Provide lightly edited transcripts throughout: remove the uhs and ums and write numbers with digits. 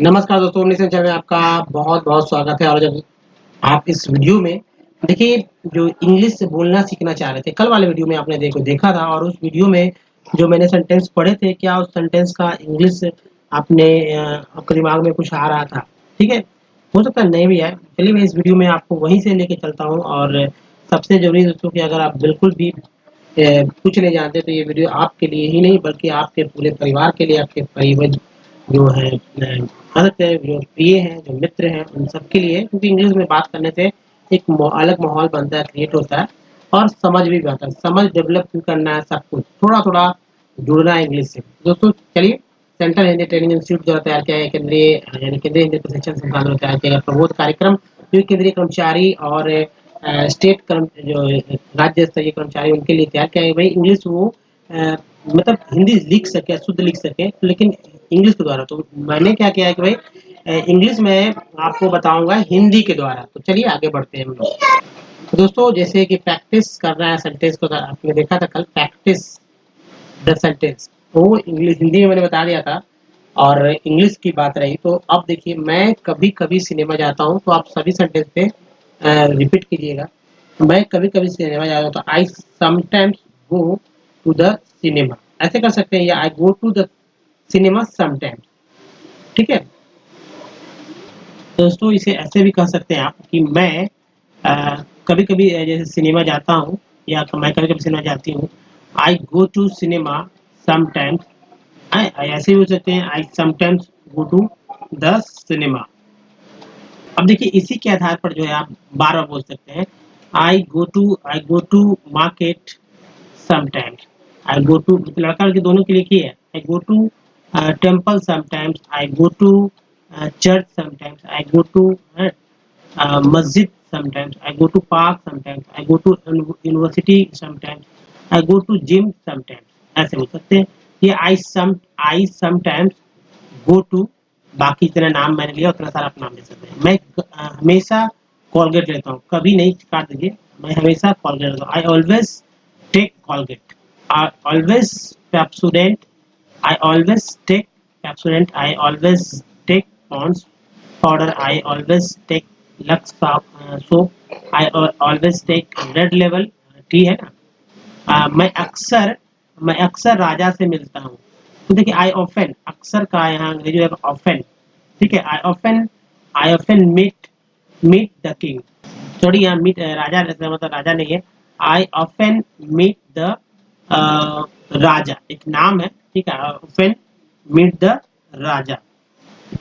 नमस्कार दोस्तों, nation channel में आपका बहुत-बहुत स्वागत है। और जब आप इस वीडियो में देखिए, जो इंग्लिश से बोलना सीखना चाह रहे थे, कल वाले वीडियो में आपने देखा था और उस वीडियो में जो मैंने सेंटेंस पढ़े थे, क्या उस सेंटेंस का इंग्लिश आपने आपके दिमाग में कुछ आ रहा था? ठीक है? हो सकता है नहीं भी आए। चलिए मैं इस वीडियो में आपको वहीं से लेके चलता हूँ। और सबसे ज़रूरी दोस्तों कि अगर आप बिल्कुल भी कुछ नहीं जानते तो ये वीडियो आपके लिए ही नहीं बल्कि आपके पूरे परिवार के लिए, आपके परिवार जो है मदद है, जो प्रिय हैं, जो मित्र हैं, उन सबके लिए, क्योंकि इंग्लिश में बात करने से एक अलग माहौल बनता है, क्रिएट होता है और समझ भी आता है। समझ डेवलप भी करना है, सब कुछ थोड़ा-थोड़ा जुड़ना है इंग्लिश से। दोस्तों चलिए, सेंट्रल हिंदी ट्रेनिंग इंस्टीट्यूट द्वारा तैयार किया गया केंद्रीय यानी केंद्रीय हिंदी प्रशिक्षण संस्थान द्वारा तैयार किया गया प्रबोध कार्यक्रम, जो केंद्रीय कर्मचारी और स्टेट जो राज्य स्तरीय कर्मचारी उनके लिए तैयार किया गया। भाई इंग्लिश वो मतलब हिंदी लिख सके, शुद्ध लिख सके, लेकिन इंग्लिश के द्वारा। तो मैंने क्या किया है कि भाई इंग्लिश में आपको बताऊंगा हिंदी के द्वारा। तो चलिए आगे बढ़ते हैं हम लोग। तो दोस्तों जैसे कि प्रैक्टिस कर रहा है सेंटेंस को, आपने देखा था कल प्रैक्टिस द सेंटेंस, वो इंग्लिश हिंदी में मैंने बता दिया था और इंग्लिश की बात रही। तो अब देखिए, मैं कभी-कभी सिनेमा जाता हूँ, तो आप सभी सेंटेंस पे रिपीट कीजिएगा। मैं कभी-कभी सिनेमा जाता हूँ, तो I sometimes go to the cinema, ऐसे कर सकते हैं, या I go to the cinema sometimes. ठीक है दोस्तों, इसे ऐसे भी कह सकते हैं आप कि मैं कभी-कभी जैसे सिनेमा जाता हूँ, या मैं कभी-कभी सिनेमा जाती हूँ। I go to cinema sometimes. ऐसे भी हो सकते हैं, I sometimes go to the cinema. अब देखिए, इसी के आधार पर जो है आप बार-बार बोल सकते हैं। I go to market sometimes. I go to लड़का लड़की दोनों के लिए की है। I go to temple sometimes. I go to church sometimes. I go to मस्जिद sometimes. I go to park sometimes. I go to university sometimes. I go to gym sometimes. ऐसे बोल सकते हैं। ये आई समटाइम्स गो टू, बाकी जितना नाम मैंने लिया उतना सारा आप नाम ले सकते हैं। मैं हमेशा कॉलगेट लेता हूँ, कभी नहीं काट दीजिए। मैं हमेशा कॉलगेट लेता हूँ। I always take Colgate. I always Pepsodent. I always take Pepsodent. I always take Pond's powder. I always take Lux soap. I always take Red लेवल टी, है ना। मैं अक्सर राजा से मिलता हूँ। तो देखिए, आई ऑफन, अक्सर का यहाँ अंग्रेजी में ऑफन। ठीक है, I often meet the king. Sorry, यहाँ मीट राजा मतलब राजा नहीं है। I often meet the Raja एक नाम है। ठीक है, I often meet the Raja.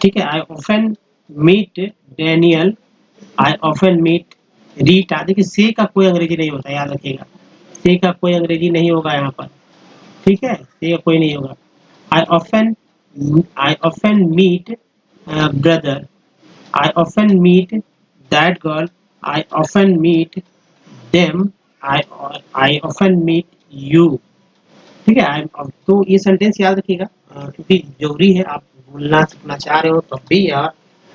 ठीक है, I often meet Daniel. I often meet Rita. देखिए, से का कोई अंग्रेजी नहीं होता, याद रखिएगा। से का कोई अंग्रेजी नहीं होगा यहाँ पर। ठीक है, से का कोई नहीं होगा। I often I often meet brother. I often meet that girl. I often meet them. I I often meet you. ठीक है, तो ये सेंटेंस याद रखिएगा, क्योंकि जरूरी है। आप बोलना सीखना चाह रहे हो तब भी, या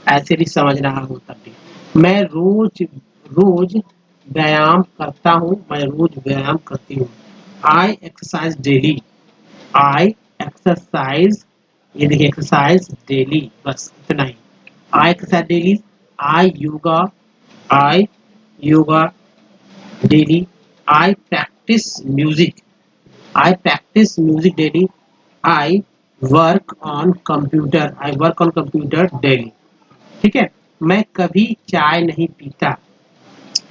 ऐसे भी समझ रहा हो तब भी। मैं रोज रोज व्यायाम करता हूँ। मैं रोज व्यायाम करती हूँ। I exercise daily. I exercise, ये देखिए, एक्सरसाइज डेली, बस इतना ही। I exercise daily. I yoga. I yoga daily. I practise music. I practise music daily. I work on computer. I work on computer daily. ठीक है, मैं कभी चाय नहीं पीता।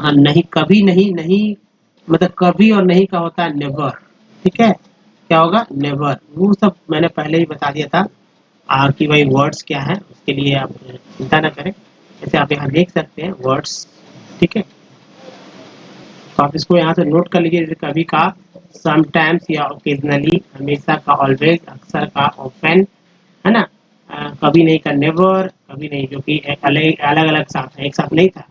नहीं, कभी नहीं, नहीं मतलब कभी और नहीं का होता है नेवर। ठीक है, क्या होगा, नेवर। वो सब मैंने पहले ही बता दिया था कि भाई वर्ड्स क्या है, उसके लिए आप चिंता ना करें। जैसे आप यहाँ देख सकते हैं वर्ड्स। ठीक है, तो आप इसको यहाँ से नोट कर लीजिए। जैसे कभी का समटाइम्स या ओकेजनली, हमेशा का ऑलवेज, अक्सर का ऑफन, है ना। कभी नहीं का नेवर, कभी नहीं जो कि अलग अलग अलग साथ है, एक साथ नहीं था।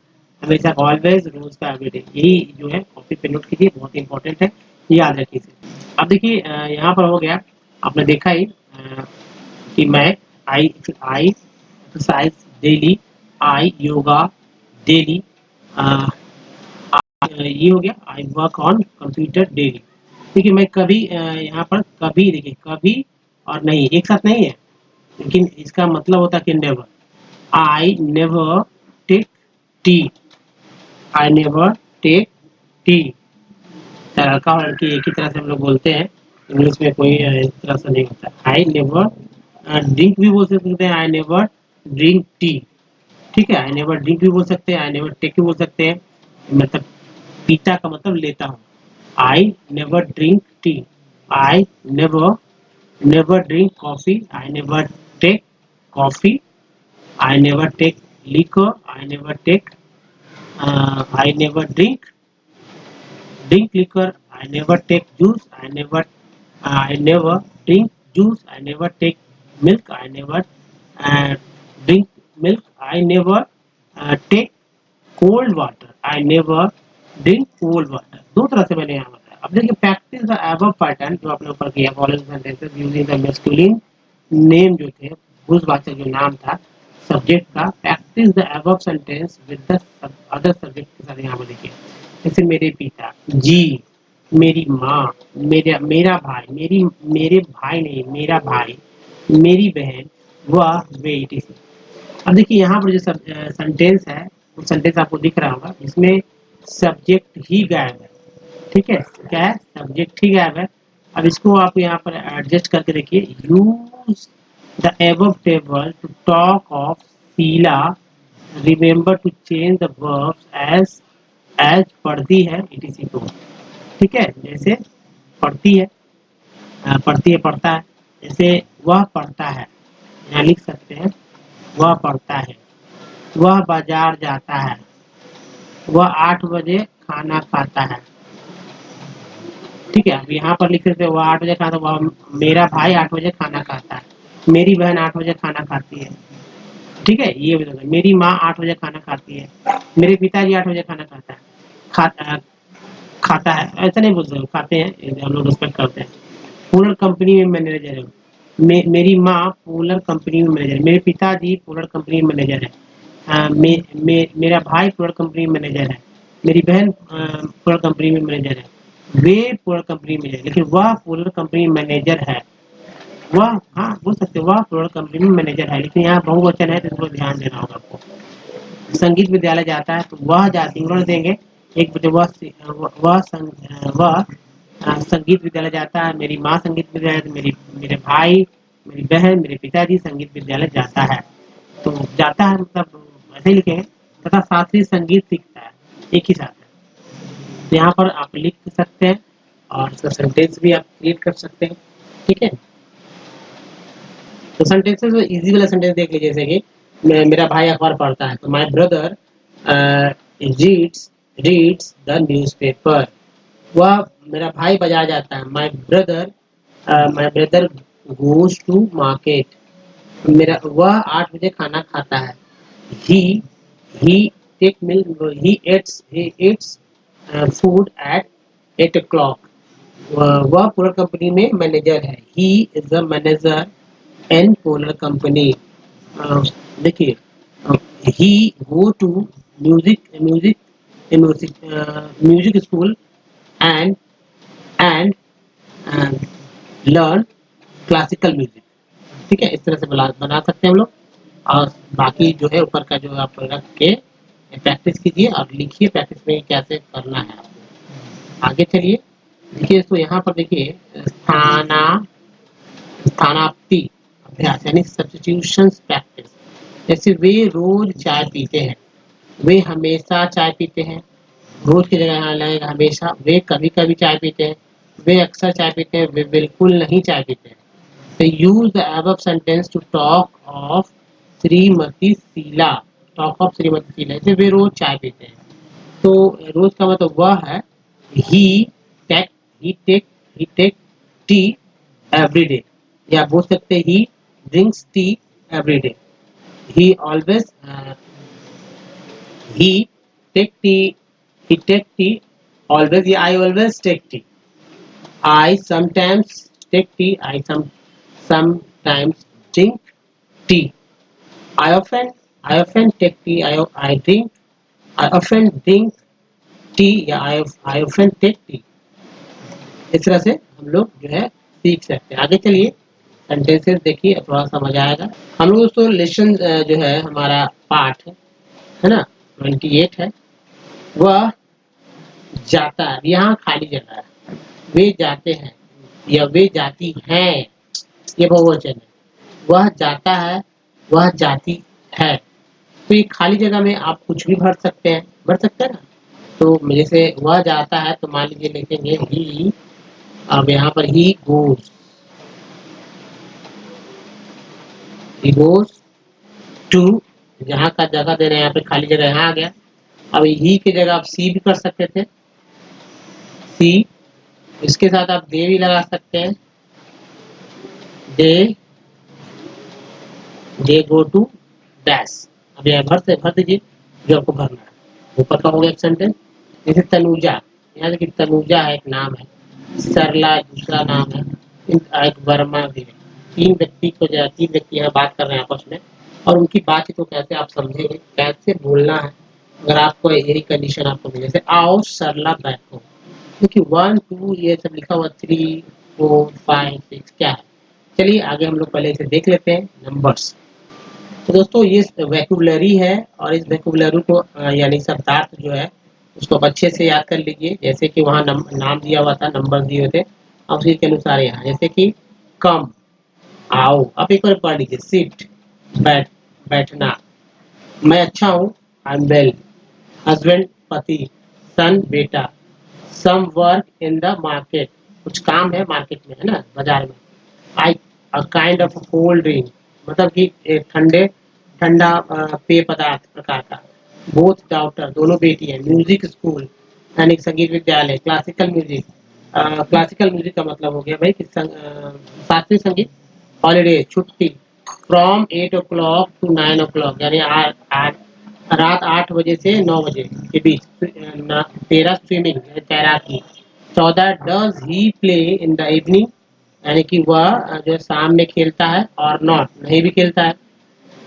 हमेशा का ऑलवेज, रोज का एवरीडे, यही जो है कॉपी पे नोट कीजिए, बहुत इंपॉर्टेंट है, याद रखिए इसे। अब देखिए, यहाँ पर हो गया, आपने देखा ही कि मैं आई exercise daily. I yoga daily. ये हो गया, आई वर्क ऑन कंप्यूटर डेली। देखिए, मैं कभी यहाँ पर कभी, देखिए कभी और नहीं एक साथ नहीं है। लेकिन इसका मतलब होता है कि never. I never take tea, I never take tea. लड़का और लड़की एक ही तरह से हम लोग बोलते हैं, इंग्लिश में कोई इस तरह से नहीं होता। आई नेवर ड्रिंक भी बोल सकते हैं, आई नेवर ड्रिंक टी। ठीक है, आई नेवर ड्रिंक भी बोल सकते हैं, आई नेवर टेक भी बोल सकते हैं, मतलब पीता का मतलब लेता हूँ। I never drink tea, I never never drink coffee, I never take coffee, I never take liquor, I never take, I never drink liquor, I never take juice, I never drink juice, I never take milk, I never uh, drink milk, I never take cold water, I never drink cold water। दो तरह से मैंने यहाँ बताया। अब देखिए practice the above pattern जो आपने ऊपर किया, following sentences using the masculine name जो थे, पुरुषवाचक जो नाम था सब्जेक्ट का, practice the above sentence with the other subject के साथ। यहाँ पर देखिए जैसे मेरे पिता जी, मेरी माँ, मेरा भाई, मेरे भाई नहीं मेरा भाई, मेरी बहन, वह, वे, इट। अब देखिए यहाँ पर जो सेंटेंस है वो सेंटेंस आपको दिख रहा होगा, जिसमें सब्जेक्ट ही गायब है। ठीक है, क्या है, सब्जेक्ट ही गायब है। अब इसको आप यहाँ पर एडजस्ट करके देखिए, use the above table to talk of Sheela, remember to change the verbs as पढ़ती है इटीसी टू। ठीक है, जैसे पढ़ती है, पढ़ती है, पढ़ता है। जैसे वह पढ़ता है, यहाँ लिख सकते हैं वह पढ़ता है। वह बाजार जाता है, वह 8 बजे खाना खाता है। ठीक है, अब यहाँ पर लिख सकते हैं वह 8 बजे खाता है, वह मेरा भाई 8 बजे खाना खाता है, मेरी बहन 8 बजे खाना खाती है। ठीक है, ये भी मेरी माँ 8 बजे खाना खाती है, मेरे पिताजी 8 बजे खाना खाता है, खाता है, ऐसा नहीं बोल सकते, खाते हैं, हम लोग रिस्पेक्ट करते हैं। पूलर कंपनी में मैनेजर है, मेरी माँ पूलर कंपनी में मैनेजर है, मेरे पिताजी पूलर कंपनी में मैनेजर है, मेरा भाई पूलर कंपनी में मैनेजर है, मेरी बहन पूलर कंपनी में मैनेजर है, वे पूलर कंपनी में मैनेजर, लेकिन वह पूलर कंपनी में मैनेजर है। वह, हाँ बोल सकते वह पूलर कंपनी में मैनेजर है, लेकिन यहाँ बहुवचन है तो इसको ध्यान देना होगा आपको। संगीत विद्यालय जाता है तो वह सिंगुलर देंगे, एक बचे वह संगीत विद्यालय जाता है, मेरी माँ संगीत विद्यालय, मेरे भाई, मेरी बहन, मेरे पिताजी संगीत विद्यालय जाता है। तो जाता है मतलब ऐसे ही लिखेंगे, तथा शास्त्रीय संगीत सीखता है, एक ही साथ है। तो यहाँ पर आप लिख सकते हैं और इसका सेंटेंस भी आप क्रिएट कर सकते हैं। ठीक है, तो सेंटेंसेस में इजी वाला सेंटेंस देख लीजिए, जैसे कि मेरा भाई अखबार पढ़ता है, तो my brother reads reads the newspaper. वह, मेरा भाई बाजार जाता है, my brother goes to market. मेरा, वह 8 बजे खाना खाता है, he he take milk, he eats food at 8 o'clock। वह पूलर कंपनी में मैनेजर है, he is the manager in Puller company. देखिए, he go to music school and and learn classical music. ठीक है, इस तरह से बना सकते हैं हम लोग। और बाकी जो है ऊपर का जो आप रख के प्रैक्टिस कीजिए और लिखिए, प्रैक्टिस में कैसे करना है आपको। आगे चलिए, देखिए इसको यहाँ पर देखिए, स्थानाप्ति अभ्यास यानी सब्स्टिट्यूशन प्रैक्टिस। जैसे वे रोज चाय पीते हैं, वे हमेशा चाय पीते हैं, रोज की जगह यहाँ लगेगा हमेशा। वे कभी कभी चाय पीते हैं, वे अक्सर चाय पीते हैं, वे बिल्कुल नहीं चाय पीते हैं। तो use the above sentence to talk of Shrimati Sheela, talk of Shrimati Sheela, जैसे वे रोज चाय पीते हैं। तो रोज का मतलब वह है, ही टेक ही टेक टी एवरी डे, या बोल सकते ही drinks T every day. He always he take tea always, yeah, I always take tea, I sometimes take tea, sometimes drink tea, I often take tea, I often drink tea, या I often take tea। इस तरह से हम लोग जो है सीख सकते हैं। आगे चलिए, सेंटेंसेस देखिए, थोड़ा समझ आएगा। हम लोग दोस्तों लेसन जो है हमारा पाठ है ना 28 है, वह जाता है। यहाँ खाली जगह है, वे जाते हैं या वे जाती हैं, ये बहुवचन है। वह जाता है, वह जाती है। तो ये खाली जगह में आप कुछ भी भर सकते हैं, भर सकते हैं ना। तो जैसे वह जाता है तो मान लीजिए लिखेंगे ही, अब यहाँ पर ही गोज टू, जहाँ का जगह दे रहे हैं यहाँ पे खाली जगह यहाँ आ गया। अब ही की जगह आप सी भी कर सकते थे, सी, इसके साथ आप दे भी लगा सकते हैं, दे, दे गो टू डैश। अब यह भर दीजिए जो आपको भरना है। ऊपर का हो गया एक सेंटेंस। जैसे तनुजा, यहाँ देखिए तनुजा है, एक नाम है, सरला दूसरा नाम है, एक वर्मा भी है। तीन व्यक्ति को जो है, तीन व्यक्ति यहाँ बात कर रहे हैं आपस में, और उनकी बातचीत को कैसे आप समझेंगे, कैसे बोलना है। अगर आपको यही कंडीशन आपको मिले, जैसे आओ सरला बैठो, क्योंकि 1 2 ये सब लिखा हुआ, 3 4 5 6 क्या है। चलिए आगे हम लोग पहले इसे देख लेते हैं, नंबर्स। तो दोस्तों ये वैक्यूबलरी है, और इस वैक्यूबलरी को यानी शब्दार्थ जो है उसको आप अच्छे से याद कर लीजिए। जैसे कि वहाँ नाम दिया हुआ था, नंबर दिए हुए थे, अब उसी के अनुसार यहाँ जैसे कि कम, आओ। आप एक बार पढ़ लीजिए, सिट, बैठना। मैं अच्छा हूँ, आई एम वेल। हस्बैंड पति, सन बेटा। Some work in the market, कुछ काम है मार्केट में, है ना, बाजार में। I, a kind of cold drink, मतलब कि ठंडा पेय पदार्थ प्रकार का। बोथ डॉक्टर, दोनों बेटी है। म्यूजिक स्कूल, यानी संगीत विद्यालय। क्लासिकल म्यूजिक, क्लासिकल म्यूजिक का मतलब हो गया भाई कि शास्त्रीय संगीत। हॉलीडे, छुट्टी। फ्रॉम 8 o'clock to 9 o'clock, यानी रात 8 बजे से 9 बजे के बीच। 13 स्विमिंग, तैराकी। 14 does he play in the evening, यानी कि वह जो शाम में खेलता है, और नॉट, नहीं भी खेलता है।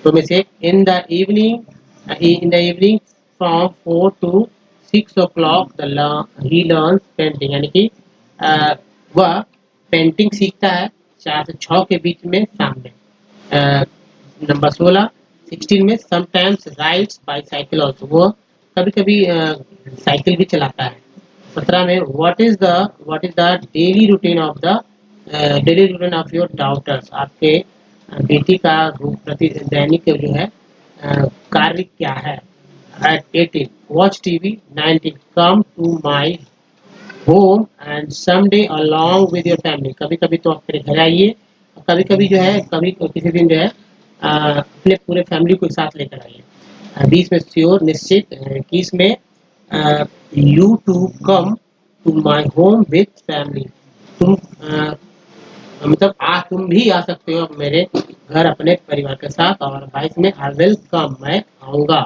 तो में से in the evening from 4 to 6 o'clock he learns painting, यानी कि वह पेंटिंग सीखता है 4 से 6 के बीच में शाम में। नंबर 16 में समटाइम्स राइड्स बाईसाइकिल ऑल्सो, वो कभी कभी साइकिल भी चलाता है। 17 में what is the daily routine of your daughters, आपके बेटी का प्रति दैनिक जो है कार्य क्या है। At 18 watch TV. 19 come to my home and someday along with your family, कभी कभी तो आप मेरे घर आइए, कभी कभी जो है, कभी किसी दिन जो है अपने पूरे फैमिली को साथ लेकर आइए। 20 में श्योर, निश्चित। 21 में you two come to my home with family, तुम मतलब तुम भी आ सकते हो मेरे घर अपने परिवार के साथ। और 22 में आई विल कम, मैं आऊँगा।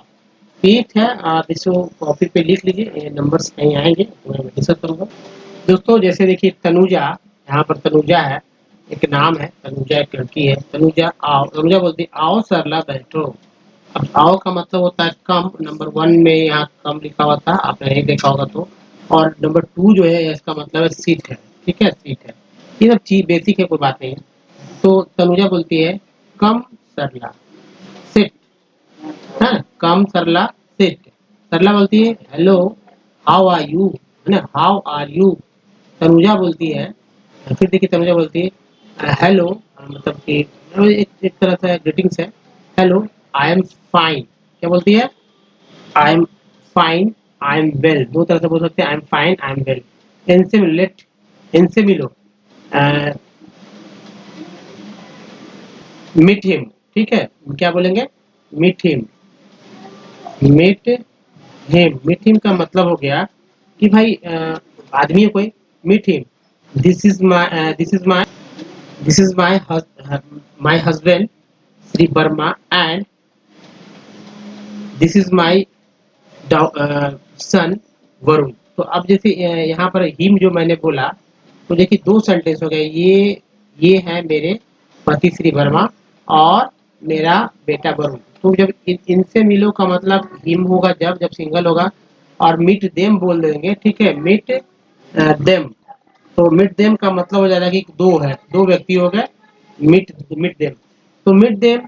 ठीक है, आप इसको कॉपी पे लिख लीजिए, ये नंबर्स कहीं आएंगे तो मैं डिस्कस करूँगा। दोस्तों जैसे देखिए तनुजा, यहाँ पर तनुजा है, एक नाम है तनुजा, एक लड़की है। तनुजा आओ, तनुजा बोलती है आओ सरला बैठो। अब आओ का मतलब होता है कम। नंबर 1 में यहाँ कम लिखा हुआ था, आपने नहीं देखा होगा तो। और नंबर 2 जो है इसका मतलब है सीट है, ठीक है, सीट है। ये सब चीज बेसिक है, कोई बात नहीं है। तो तनुजा बोलती है कम सरला सिट, है, कम सरला सिट। सरला बोलती है हेलो, हाउ आर यू, है ना, हाउ आर यू। तनुजा बोलती है, फिर देखिए तनुजा बोलती है हेलो, मतलब कि एक तरह से ग्रीटिंग्स है। Hello, I am fine. क्या बोलती है, I am fine, I am well. दो तरह से बोल सकते हैं, I am fine, I am well. इनसे लेट, इनसे मिलो, मीट हिम, ठीक है, क्या बोलेंगे, meet him, meet him. Meet him का मतलब हो गया कि भाई आदमी है कोई, meet him. This is my husband Shri Verma, and this is my son Varun. तो अब जैसे यहाँ पर हिम जो मैंने बोला, तो देखिए 2 सेंटेंस हो गए। ये है मेरे पति श्री वर्मा, और मेरा बेटा वरुण। तो जब इनसे मिलो का मतलब हिम होगा जब जब सिंगल होगा, और मीट देम बोल देंगे, ठीक है, मीट देम। तो मीट देम का मतलब हो जाएगा कि 2 है, 2 व्यक्ति हो गए, मीट देम। तो meet them,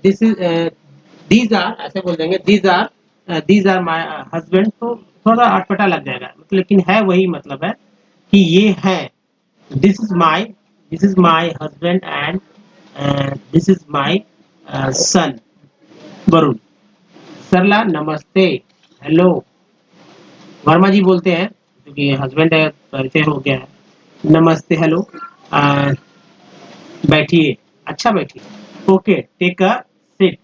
this is these are, ऐसे बोल देंगे दीज आर माय हस्बैंड। तो थोड़ा अटपटा लग जाएगा, मतलब लेकिन है वही मतलब है कि ये है। This is my husband and this is my son Varun. Sarla नमस्ते, हेलो। वर्मा जी बोलते हैं क्योंकि हस्बैंड है, परिचय हो गया है। नमस्ते, हेलो, अ, बैठिए, अच्छा बैठिए। Okay take a seat,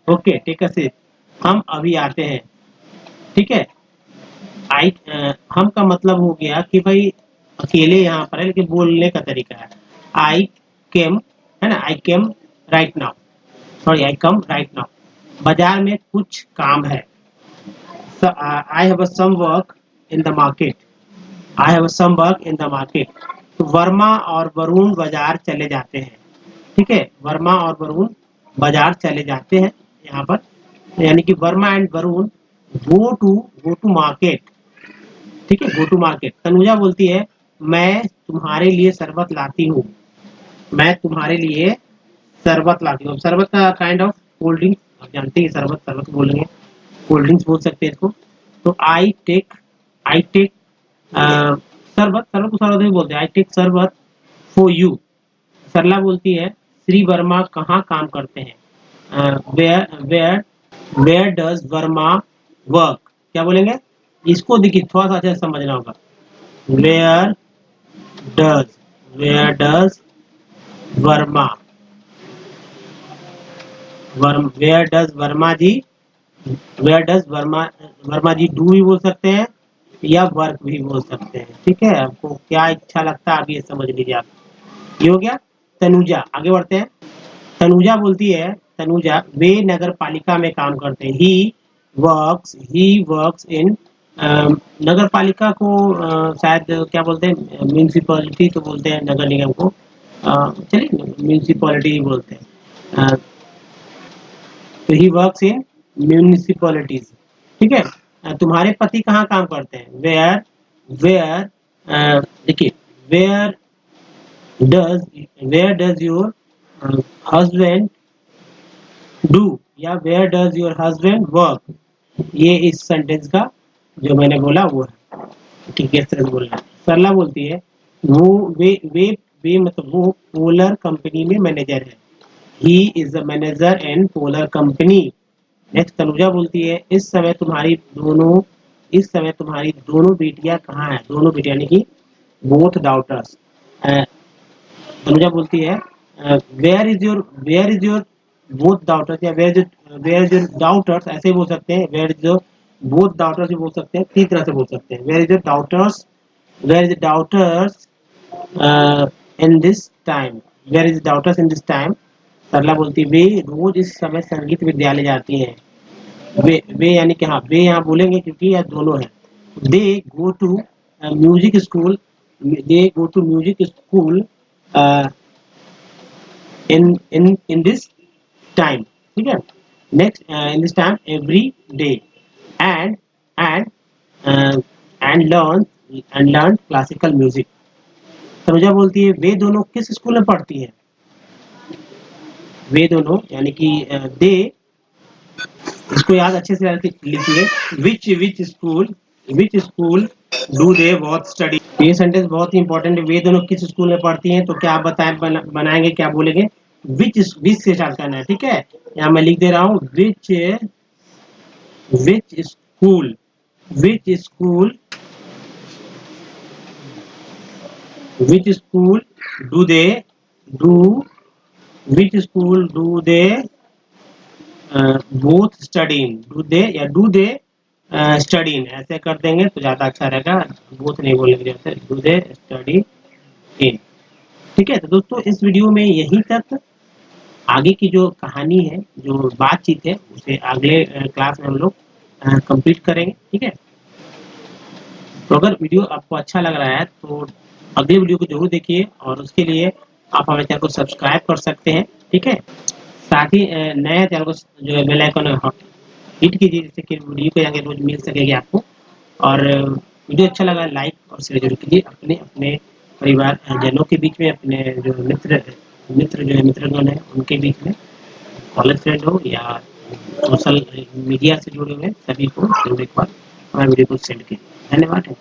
okay take a seat, हम अभी आते हैं। ठीक है। हम का मतलब हो गया कि भाई अकेले यहाँ पर है, लेकिन बोलने का तरीका है आई केम, है ना, I came right now, sorry I come right now. बाजार में कुछ काम है। I have some work in the market, I have some work in the market. तो वर्मा और वरुण बाजार चले जाते हैं। ठीक है, वर्मा और वरुण बाजार चले जाते हैं यहाँ पर, यानी कि Verma and Varun go to market. ठीक है, गो टू मार्केट। तनुजा बोलती है मैं तुम्हारे लिए शरबत लाती हूँ, मैं तुम्हारे लिए शरबत लाती हूँ। शरबत का काइंड ऑफ कोल्ड ड्रिंक, आप जानते हैं शरबत, शरबत बोलेंगे, कोल्ड ड्रिंक्स बोल सकते हैं इसको। तो आई टेक शरबत, शरबत को शरबत भी बोलते हैं, I take sharbat for you. Sarla बोलती है श्री वर्मा कहाँ काम करते हैं, where where does Verma work. क्या बोलेंगे, इसको देखिए थोड़ा सा अच्छा समझना होगा। Where does, where does Verma, where does Verma ji, where does Verma, Verma ji do भी बोल सकते हैं या वर्क भी बोल सकते हैं। ठीक है, आपको क्या इच्छा लगता है आप ये समझ लीजिए आप। ये हो गया। तनुजा, आगे बढ़ते हैं। तनुजा बोलती है, तनुजा वे नगर पालिका में काम करते हैं। ही वर्क्स इन, नगर पालिका को शायद क्या बोलते हैं, म्यूनिसिपैलिटी तो बोलते हैं नगर निगम को, चलिए म्यूनिसिपैलिटी ही बोलते हैं। तो ही वर्क्स इन म्यूनिसिपैलिटीज। ठीक है। तुम्हारे पति कहाँ काम करते हैं, वेयर वेयर देखिए where does, where does your husband do, या where does your husband work. ये इस सेंटेंस का जो मैंने बोला वो है। ठीक है, इस तरह से बोलना है। सरला बोलती है वो वे मतलब वो पोलर कंपनी में मैनेजर है। He is the manager in polar company. Next Tanuja बोलती है इस समय तुम्हारी दोनों बेटियां कहाँ हैं, दोनों बेटियां यानी कि बोथ डाउटर्स। तनुजा बोलती है where is your both daughters, या वेयर इज योर डाउटर्स, ऐसे बोल सकते हैं। Where is your both daughters भी बोल सकते हैं, तीन तरह से बोल सकते हैं। Where is your daughters, where is daughters in this time, where is daughters in this time. Sarla बोलती है वे रोज इस समय संगीत विद्यालय जाती हैं। वे यानी कि हाँ, वे यहाँ बोलेंगे क्योंकि यह दोनों है। They go to music school, they go to music school in this time। ठीक है। Next in this time every day and and learn classical music. Tanuja बोलती है वे दोनों किस स्कूल में पढ़ती हैं, वे दोनों यानी कि दे, इसको याद अच्छे से लिखिए। Which school do they both study. ये सेंटेंस बहुत ही इंपॉर्टेंट है। वे दोनों किस स्कूल में पढ़ती हैं, तो क्या आप बताएं, बनाएंगे क्या बोलेंगे, विच से स्टार्ट करना है। ठीक है, यहाँ मैं लिख दे रहा हूँ which school, which school, which school do they do, which school do they both study in, do they study in, ऐसे कर देंगे तो ज्यादा अच्छा रहेगा। बोथ नहीं बोलेंगे, जैसे डू दे स्टडी इन। ठीक है, तो दोस्तों इस वीडियो में यहीं तक। आगे की जो कहानी है, जो बातचीत है, उसे अगले क्लास में हम लोग कंप्लीट करेंगे। ठीक है, तो अगर वीडियो आपको अच्छा लग रहा है तो अगले वीडियो को जरूर देखिए, और उसके लिए आप हमारे चैनल को सब्सक्राइब कर सकते हैं। ठीक है, साथ ही नए चैनल को जो है बेल आइकन हिट कीजिए, जिससे कि वीडियो के आगे रोज मिल सकेगी आपको। और वीडियो अच्छा लगा लाइक और शेयर जरूर कीजिए अपने अपने परिवार जनों के बीच में, अपने जो मित्र मित्र जो है मित्रगण है उनके बीच में, कॉलेज फ्रेंड हो या सोशल मीडिया से जुड़े हुए सभी को जरूर एक बार हमारे वीडियो को सेंड कीजिए। धन्यवाद।